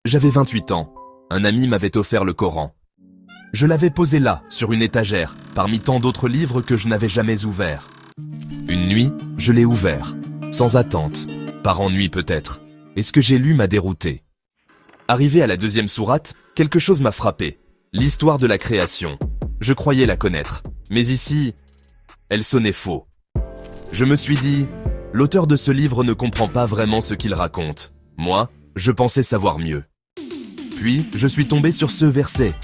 J'avais 28 ans. Un ami m'avait offert le Coran. Je l'avais posé là, sur une étagère, parmi tant d'autres livres que je n'avais jamais ouverts. Une nuit, je l'ai ouvert, sans attente, par ennui peut-être, et ce que j'ai lu m'a dérouté. Arrivé à la 2e sourate, quelque chose m'a frappé. L'histoire de la création. Je croyais la connaître, mais ici, elle sonnait faux. Je me suis dit, l'auteur de ce livre ne comprend pas vraiment ce qu'il raconte. Moi, je pensais savoir mieux. Puis, je suis tombé sur ce verset.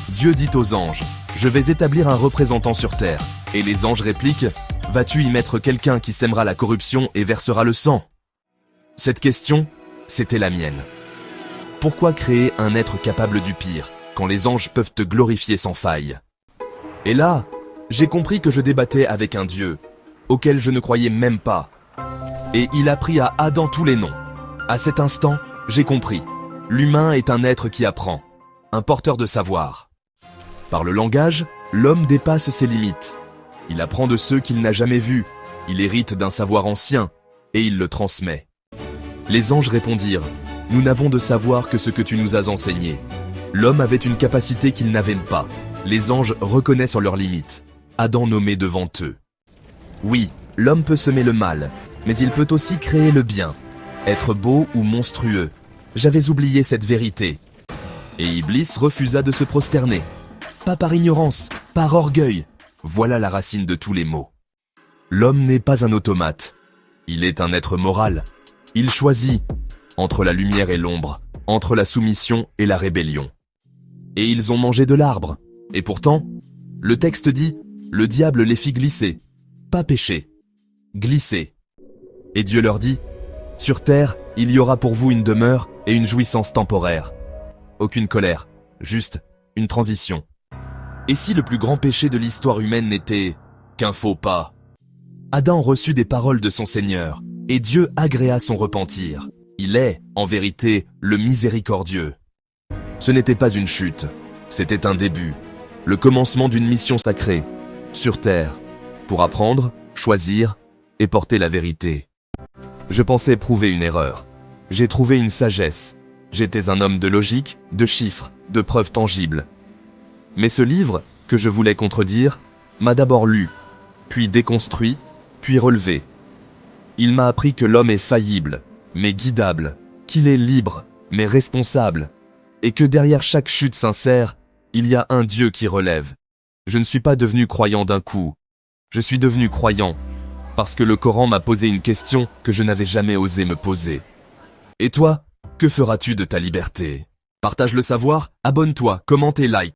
Dieu dit aux anges, je vais établir un représentant sur terre. Et les anges répliquent, vas-tu y mettre quelqu'un qui sèmera la corruption et versera le sang? Cette question, c'était la mienne. Pourquoi créer un être capable du pire, quand les anges peuvent te glorifier sans faille? Et là, j'ai compris que je débattais avec un Dieu, auquel je ne croyais même pas. Et il a pris à Adam tous les noms. À cet instant, j'ai compris. L'humain est un être qui apprend, un porteur de savoir. Par le langage, l'homme dépasse ses limites. Il apprend de ceux qu'il n'a jamais vus, il hérite d'un savoir ancien, et il le transmet. Les anges répondirent, « Nous n'avons de savoir que ce que tu nous as enseigné. » L'homme avait une capacité qu'il n'avait pas. Les anges reconnaissent leurs limites. Adam nommé devant eux. Oui, l'homme peut semer le mal, mais il peut aussi créer le bien, être beau ou monstrueux. J'avais oublié cette vérité. Et Iblis refusa de se prosterner. Pas par ignorance, par orgueil. Voilà la racine de tous les maux. L'homme n'est pas un automate. Il est un être moral. Il choisit entre la lumière et l'ombre, entre la soumission et la rébellion. Et ils ont mangé de l'arbre. Et pourtant, le texte dit, le diable les fit glisser. Pas pécher. Glisser. Et Dieu leur dit, sur terre, il y aura pour vous une demeure et une jouissance temporaire. Aucune colère, juste une transition. Et si le plus grand péché de l'histoire humaine n'était qu'un faux pas? Adam reçut des paroles de son Seigneur, et Dieu agréa son repentir. Il est, en vérité, le miséricordieux. Ce n'était pas une chute, c'était un début, le commencement d'une mission sacrée, sur terre, pour apprendre, choisir et porter la vérité. Je pensais prouver une erreur. J'ai trouvé une sagesse. J'étais un homme de logique, de chiffres, de preuves tangibles. Mais ce livre, que je voulais contredire, m'a d'abord lu, puis déconstruit, puis relevé. Il m'a appris que l'homme est faillible, mais guidable, qu'il est libre, mais responsable, et que derrière chaque chute sincère, il y a un Dieu qui relève. Je ne suis pas devenu croyant d'un coup. Je suis devenu croyant, parce que le Coran m'a posé une question que je n'avais jamais osé me poser. Et toi, que feras-tu de ta liberté? Partage le savoir, abonne-toi, commente et like.